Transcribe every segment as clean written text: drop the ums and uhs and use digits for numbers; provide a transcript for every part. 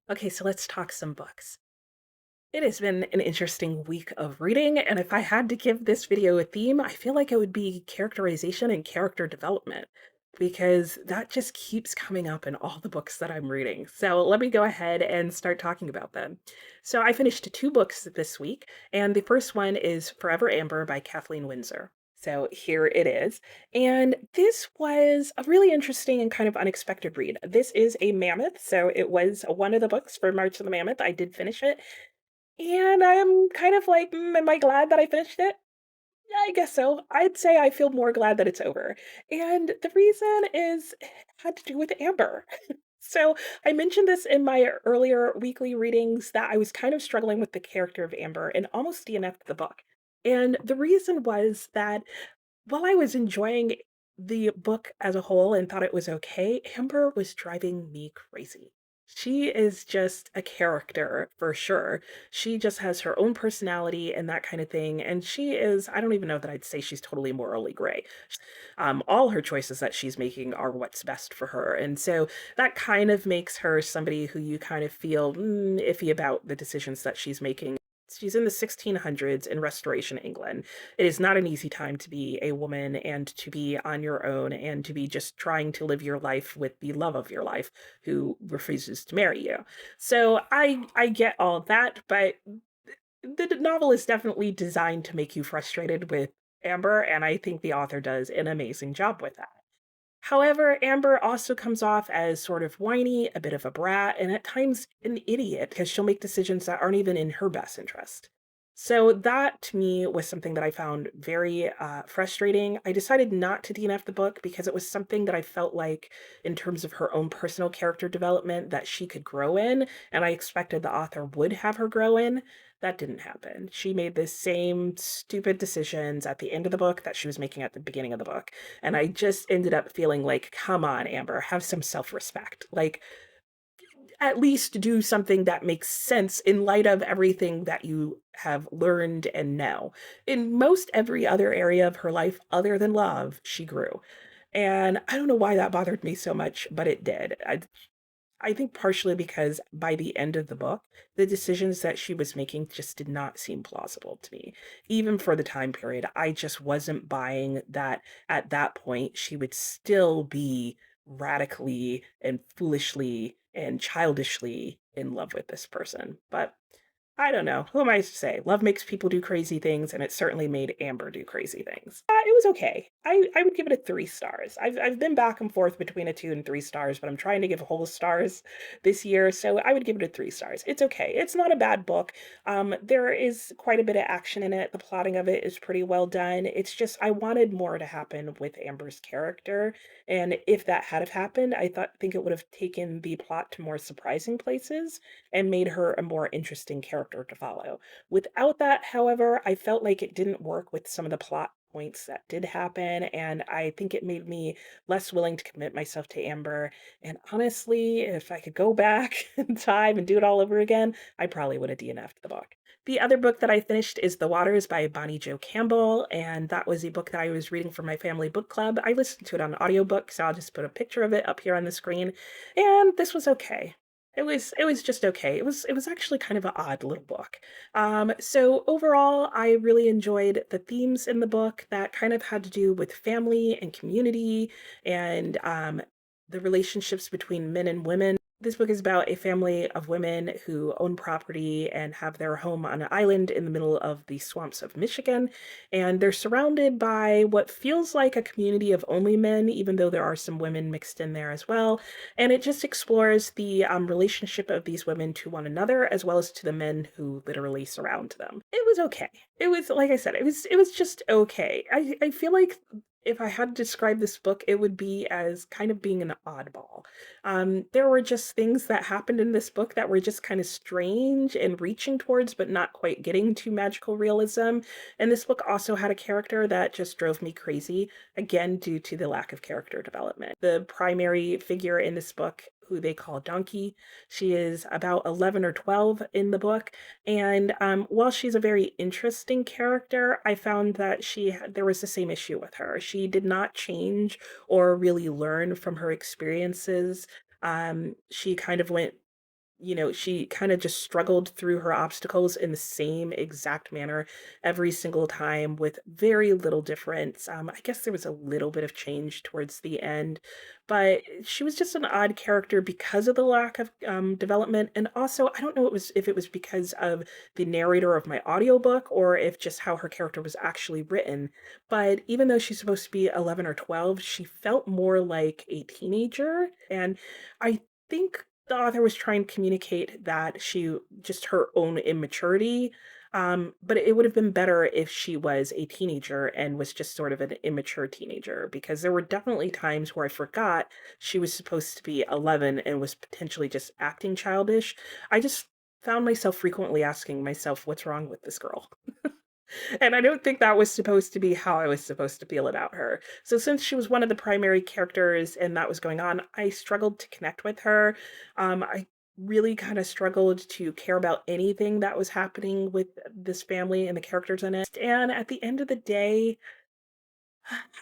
Okay, so let's talk some books. It has been an interesting week of reading, and if I had to give this video a theme, I feel like it would be characterization and character development, because that just keeps coming up in all the books that I'm reading. So let me go ahead and start talking about them. So I finished two books this week, and the first one is Forever Amber by Kathleen Winsor. So here it is. And this was a really interesting and kind of unexpected read. This is a Mammoth, so it was one of the books for March of the Mammoth. I did finish it. And I'm kind of like, am I glad that I finished it? Yeah, I guess so. I'd say I feel more glad that it's over. And the reason is it had to do with Amber. So I mentioned this in my earlier weekly readings that I was kind of struggling with the character of Amber and almost DNF'd the book. And the reason was that while I was enjoying the book as a whole and thought it was okay, Amber was driving me crazy. She is just a character for sure. She just has her own personality and that kind of thing. And she is, I don't even know that I'd say she's totally morally gray. All her choices that she's making are what's best for her. And so that kind of makes her somebody who you kind of feel iffy about the decisions that she's making. She's in the 1600s in Restoration England. It is not an easy time to be a woman and to be on your own and to be just trying to live your life with the love of your life who refuses to marry you. So I get all of that, but the novel is definitely designed to make you frustrated with Amber, and I think the author does an amazing job with that. However, Amber also comes off as sort of whiny, a bit of a brat, and at times an idiot because she'll make decisions that aren't even in her best interest. So that to me was something that I found very frustrating. I decided not to DNF the book because it was something that I felt like, in terms of her own personal character development, that she could grow in, and I expected the author would have her grow in. That didn't happen. She made the same stupid decisions at the end of the book that she was making at the beginning of the book. And I just ended up feeling like, come on, Amber, have some self respect. Like, at least do something that makes sense in light of everything that you have learned and know. In most every other area of her life, other than love, she grew. And I don't know why that bothered me so much, but it did. I think partially because by the end of the book, the decisions that she was making just did not seem plausible to me. Even for the time period, I just wasn't buying that at that point she would still be radically and foolishly and childishly in love with this person. But I don't know. Who am I to say? Love makes people do crazy things, and it certainly made Amber do crazy things. It was okay. I would give it a 3 stars. I've been back and forth between a 2 and 3 stars, but I'm trying to give whole stars this year, so I would give it a 3 stars. It's okay. It's not a bad book. There is quite a bit of action in it. The plotting of it is pretty well done. It's just I wanted more to happen with Amber's character, and if that had have happened, think it would have taken the plot to more surprising places and made her a more interesting character to follow. Without that, however, I felt like it didn't work with some of the plot points that did happen, and I think it made me less willing to commit myself to Amber. And honestly, if I could go back in time and do it all over again, I probably would have DNF'd the book. The other book that I finished is The Waters by Bonnie Jo Campbell, and that was a book that I was reading for my family book club. I listened to it on audiobook, so I'll just put a picture of it up here on the screen. And this was okay. It was just okay. It was actually kind of an odd little book. So overall, I really enjoyed the themes in the book that kind of had to do with family and community and the relationships between men and women. This book is about a family of women who own property and have their home on an island in the middle of the swamps of Michigan. And they're surrounded by what feels like a community of only men, even though there are some women mixed in there as well. And it just explores the relationship of these women to one another, as well as to the men who literally surround them. It was okay. It was, like I said, it was just okay. I feel like if I had to describe this book, it would be as kind of being an oddball. There were just things that happened in this book that were just kind of strange and reaching towards, but not quite getting to magical realism. And this book also had a character that just drove me crazy, again, due to the lack of character development. The primary figure in this book, who they call Donkey, she is about 11 or 12 in the book. And while she's a very interesting character, I found that there was the same issue with her. She did not change or really learn from her experiences. She kind of went she kind of just struggled through her obstacles in the same exact manner every single time with very little difference. I guess there was a little bit of change towards the end, but she was just an odd character because of the lack of development. And also, I don't know if it was because of the narrator of my audiobook or if just how her character was actually written. But even though she's supposed to be 11 or 12, she felt more like a teenager. And I think the author was trying to communicate that she just her own immaturity. But it would have been better if she was a teenager and was just sort of an immature teenager, because there were definitely times where I forgot she was supposed to be 11 and was potentially just acting childish. I just found myself frequently asking myself, what's wrong with this girl? And I don't think that was supposed to be how I was supposed to feel about her. So since she was one of the primary characters and that was going on, I struggled to connect with her. I really kind of struggled to care about anything that was happening with this family and the characters in it. And at the end of the day,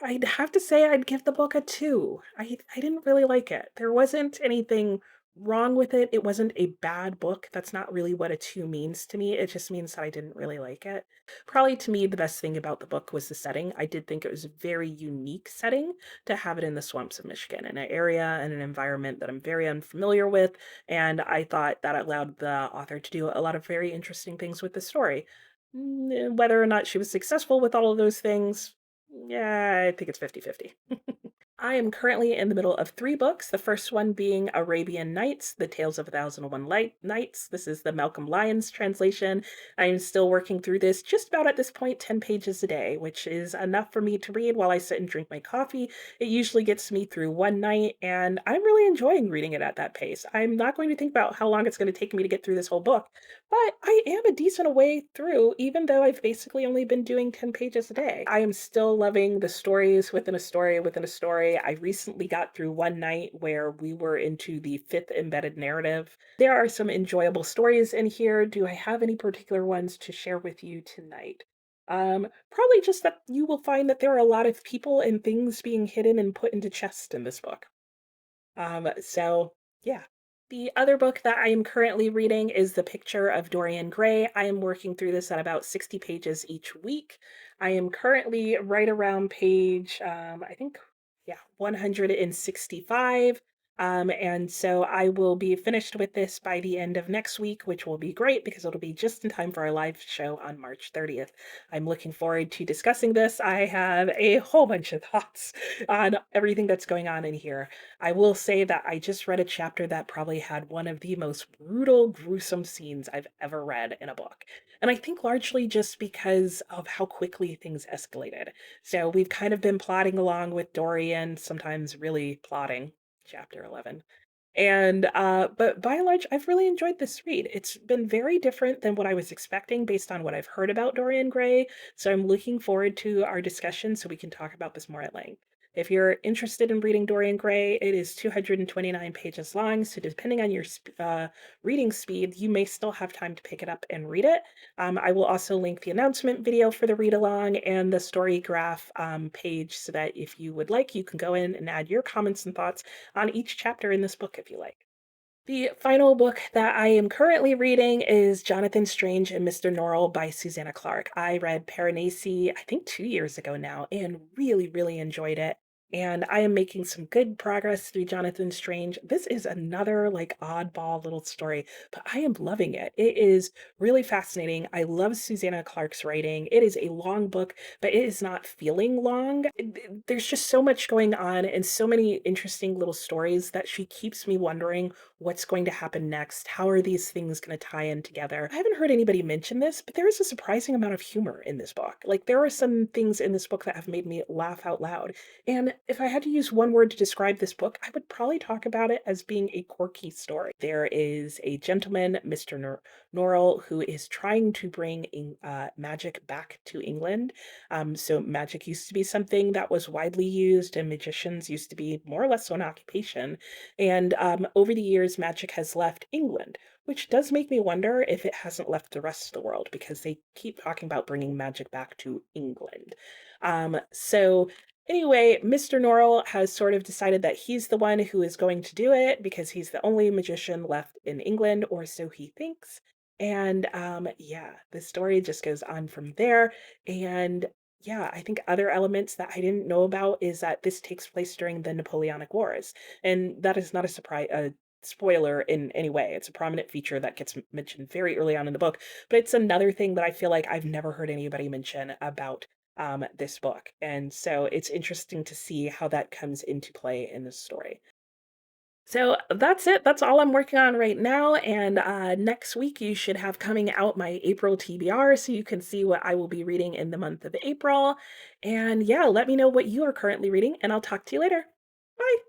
I'd have to say I'd give the book a 2. I didn't really like it. There wasn't anything wrong with it. It wasn't a bad book. That's not really what a 2 means to me. It just means that I didn't really like it. Probably to me, the best thing about the book was the setting. I did think it was a very unique setting to have it in the swamps of Michigan, in an area and an environment that I'm very unfamiliar with. And I thought that allowed the author to do a lot of very interesting things with the story. Whether or not she was successful with all of those things, yeah, I think it's 50-50. I am currently in the middle of 3 books, the first one being Arabian Nights: The Tales of a Thousand and One Nights. This is the Malcom Lyons translation. I am still working through this just about at this point 10 pages a day, which is enough for me to read while I sit and drink my coffee. It usually gets me through one night, and I'm really enjoying reading it at that pace. I'm not going to think about how long it's going to take me to get through this whole book, but I am a decent way through, even though I've basically only been doing 10 pages a day. I am still loving the stories within a story within a story. I recently got through one night where we were into the fifth embedded narrative. There are some enjoyable stories in here. Do I have any particular ones to share with you tonight? Probably just that you will find that there are a lot of people and things being hidden and put into chests in this book. So yeah. The other book that I am currently reading is The Picture of Dorian Gray. I am working through this at about 60 pages each week. I am currently right around page, I think, yeah, 165. And so I will be finished with this by the end of next week, which will be great because it'll be just in time for our live show on March 30th. I'm looking forward to discussing this. I have a whole bunch of thoughts on everything that's going on in here. I will say that I just read a chapter that probably had one of the most brutal, gruesome scenes I've ever read in a book. And I think largely just because of how quickly things escalated. So we've kind of been plodding along with Dorian, sometimes really plotting, chapter 11. And but by and large, I've really enjoyed this read. It's been very different than what I was expecting based on what I've heard about Dorian Gray. So I'm looking forward to our discussion so we can talk about this more at length. If you're interested in reading Dorian Gray, it is 229 pages long. So depending on your reading speed, you may still have time to pick it up and read it. I will also link the announcement video for the read along and the story graph page so that if you would like, you can go in and add your comments and thoughts on each chapter in this book if you like. The final book that I am currently reading is Jonathan Strange and Mr. Norrell by Susanna Clarke. I read Piranesi, I think 2 years ago now, and really, really enjoyed it. And I am making some good progress through Jonathan Strange. This is another like oddball little story, but I am loving it. It is really fascinating. I love Susanna Clarke's writing. It is a long book, but it is not feeling long. There's just so much going on and so many interesting little stories that she keeps me wondering what's going to happen next. How are these things going to tie in together? I haven't heard anybody mention this, but there is a surprising amount of humor in this book. Like, there are some things in this book that have made me laugh out loud. And if I had to use one word to describe this book, I would probably talk about it as being a quirky story. There is a gentleman, Mr. Norrell, who is trying to bring magic back to England. So magic used to be something that was widely used, and magicians used to be more or less an occupation. And over the years, magic has left England, which does make me wonder if it hasn't left the rest of the world because they keep talking about bringing magic back to England. So Anyway, Mr. Norrell has sort of decided that he's the one who is going to do it because he's the only magician left in England, or so he thinks. And yeah, the story just goes on from there. And yeah, I think other elements that I didn't know about is that this takes place during the Napoleonic Wars. And that is not a surprise, a spoiler in any way. It's a prominent feature that gets mentioned very early on in the book. But it's another thing that I feel like I've never heard anybody mention about this book. And so it's interesting to see how that comes into play in this story. So that's it. That's all I'm working on right now. And next week, you should have coming out my April TBR so you can see what I will be reading in the month of April. And yeah, let me know what you are currently reading, and I'll talk to you later. Bye.